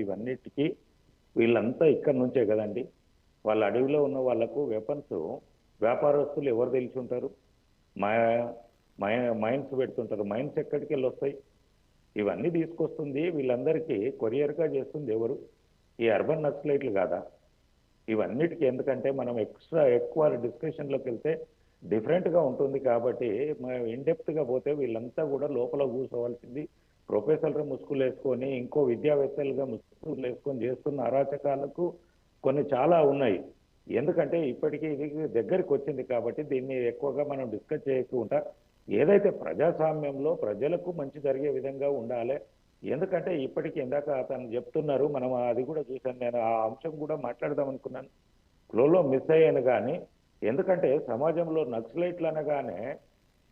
ఇవన్నిటికీ వీళ్ళంతా ఇక్కడి నుంచే కదండి. వాళ్ళ అడవిలో ఉన్న వాళ్ళకు వెపన్స్ వ్యాపారస్తులు ఎవరు తెలిసి ఉంటారు? మా మైన్స్ పెడుతుంటారు. మైన్స్ ఎక్కడికి వెళ్ళి వస్తాయి? ఇవన్నీ తీసుకొస్తుంది వీళ్ళందరికీ కొరియర్గా చేస్తుంది ఎవరు? ఈ అర్బన్ నక్సలైట్లు కాదా? ఇవన్నిటికీ ఎందుకంటే మనం ఎక్కువ డిస్కషన్లోకి వెళ్తే డిఫరెంట్గా ఉంటుంది కాబట్టి మనం ఇన్డెప్త్గా పోతే వీళ్ళంతా కూడా లోపల కూర్చోవలసింది ప్రొఫెసర్లు ముసుగులు వేసుకొని ఇంకో విద్యావేత్తలుగా ముసుగులు వేసుకొని చేస్తున్న అరాచకాలకు కొన్ని చాలా ఉన్నాయి. ఎందుకంటే ఇప్పటికీ ఇది దగ్గరికి వచ్చింది కాబట్టి దీన్ని ఎక్కువగా మనం డిస్కస్ చేయకుండా ఏదైతే ప్రజాస్వామ్యంలో ప్రజలకు మంచి జరిగే విధంగా ఉండాలి. ఎందుకంటే ఇప్పటికీ ఇందాక అతను చెప్తున్నారు, మనం అది కూడా చూశాను, నేను ఆ అంశం కూడా మాట్లాడదాం అనుకున్నాను, ఫ్లోలో మిస్ అయ్యాను. కానీ ఎందుకంటే సమాజంలో నక్సలైట్లు అనగానే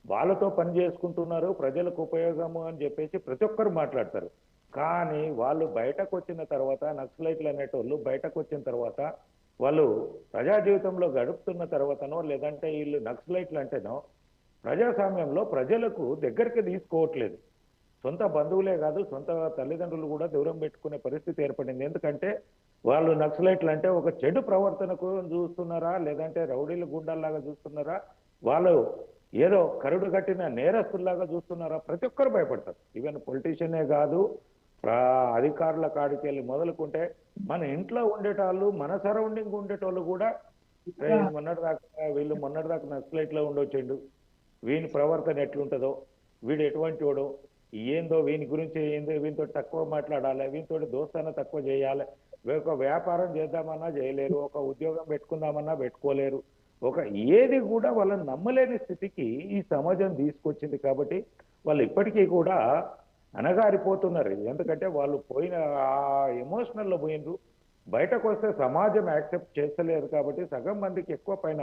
వాళ్ళతో పని చేసుకుంటున్నారు, ప్రజలకు ఉపయోగము అని చెప్పేసి ప్రతి ఒక్కరు మాట్లాడతారు. కానీ వాళ్ళు బయటకు వచ్చిన తర్వాత, నక్సలైట్లు అనేటోళ్ళు బయటకు వచ్చిన తర్వాత, వాళ్ళు ప్రజా జీవితంలో గడుపుతున్న తర్వాతనో లేదంటే వీళ్ళు నక్సలైట్లు అంటేనో ప్రజాస్వామ్యంలో ప్రజలకు దగ్గరికి తీసుకోవట్లేదు. సొంత బంధువులే కాదు, సొంత తల్లిదండ్రులు కూడా దూరం పెట్టుకునే పరిస్థితి ఏర్పడింది. ఎందుకంటే వాళ్ళు నక్సలైట్లు అంటే ఒక చెడు ప్రవర్తనకు చూస్తున్నారా, లేదంటే రౌడీలు గుండాల్లాగా చూస్తున్నారా, వాళ్ళు ఏదో కరుడు కట్టిన నేరస్తుల్లాగా చూస్తున్నారా? ప్రతి ఒక్కరు భయపడతారు. ఈవెన్ పొలిటీషియనే కాదు, అధికారుల కాడికి వెళ్ళి మొదలుకుంటే మన ఇంట్లో ఉండేటోళ్ళు, మన సరౌండింగ్ ఉండేటోళ్ళు కూడా మొన్నటిదాకా నక్సలైట్లో ఉండొచ్చిండు, వీని ప్రవర్తన ఎట్లుంటుందో, వీడు ఎటువంటి వాడో, ఏందో వీని గురించి ఏందో, వీనితో తక్కువ మాట్లాడాలి, వీనితో దోస్తాన తక్కువ చేయాలి, ఒక వ్యాపారం చేద్దామన్నా చేయలేరు, ఒక ఉద్యోగం పెట్టుకుందామన్నా పెట్టుకోలేరు, ఒక ఏది కూడా వాళ్ళని నమ్మలేని స్థితికి ఈ సమాజం తీసుకొచ్చింది. కాబట్టి వాళ్ళు ఇప్పటికీ కూడా అణగారిపోతున్నారు. ఎందుకంటే వాళ్ళు పోయిన ఆ ఎమోషనల్లో పోయినరు. బయటకు వస్తే సమాజం యాక్సెప్ట్ చేస్తలేదు కాబట్టి సగం మందికి ఎక్కువ పైన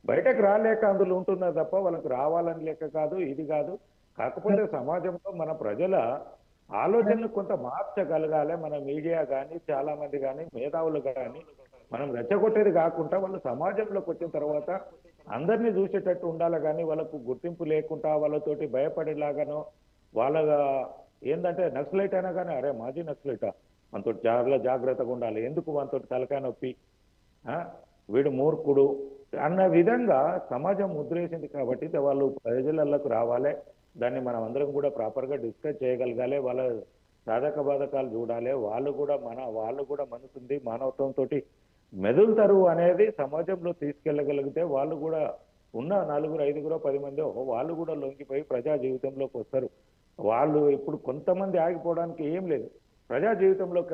బయటకు రాలేక అందులో ఉంటున్నారు తప్ప వాళ్ళకి రావాలని లేక కాదు, ఇది కాదు. కాకపోతే సమాజంలో మన ప్రజల ఆలోచనలు కొంత మార్చగలగాలి. మన మీడియా కానీ, చాలా మంది కానీ, మేధావులు కానీ మనం రెచ్చగొట్టేది కాకుండా వాళ్ళు సమాజంలోకి వచ్చిన తర్వాత అందరినీ చూసేటట్టు ఉండాలి. కానీ వాళ్ళకు గుర్తింపు లేకుండా వాళ్ళతోటి భయపడేలాగానో, వాళ్ళ ఏంటంటే నక్సలైట్ అయినా కానీ అరే మాజీ నక్సలైటా, మనతో చాలా జాగ్రత్తగా ఉండాలి, ఎందుకు మనతో తలకాయ నొప్పి, ఆ, వీడు మూర్ఖుడు అన్న విధంగా సమాజం ముద్రేసింది. కాబట్టి వాళ్ళు ప్రజలకు రావాలి. దాన్ని మనం అందరం కూడా ప్రాపర్గా డిస్కస్ చేయగలగాలి. వాళ్ళ సాధక బాధకాలు చూడాలి. వాళ్ళు కూడా మనసుంది, మానవత్వంతో మెదులుతారు అనేది సమాజంలో తీసుకెళ్ళగలిగితే వాళ్ళు కూడా ఉన్న నలుగురు, ఐదుగురో, 10 మందో వాళ్ళు కూడా లొంగిపోయి ప్రజా జీవితంలోకి వస్తారు. వాళ్ళు ఇప్పుడు కొంతమంది ఆగిపోవడానికి ఏం లేదు. ప్రజా జీవితంలోకి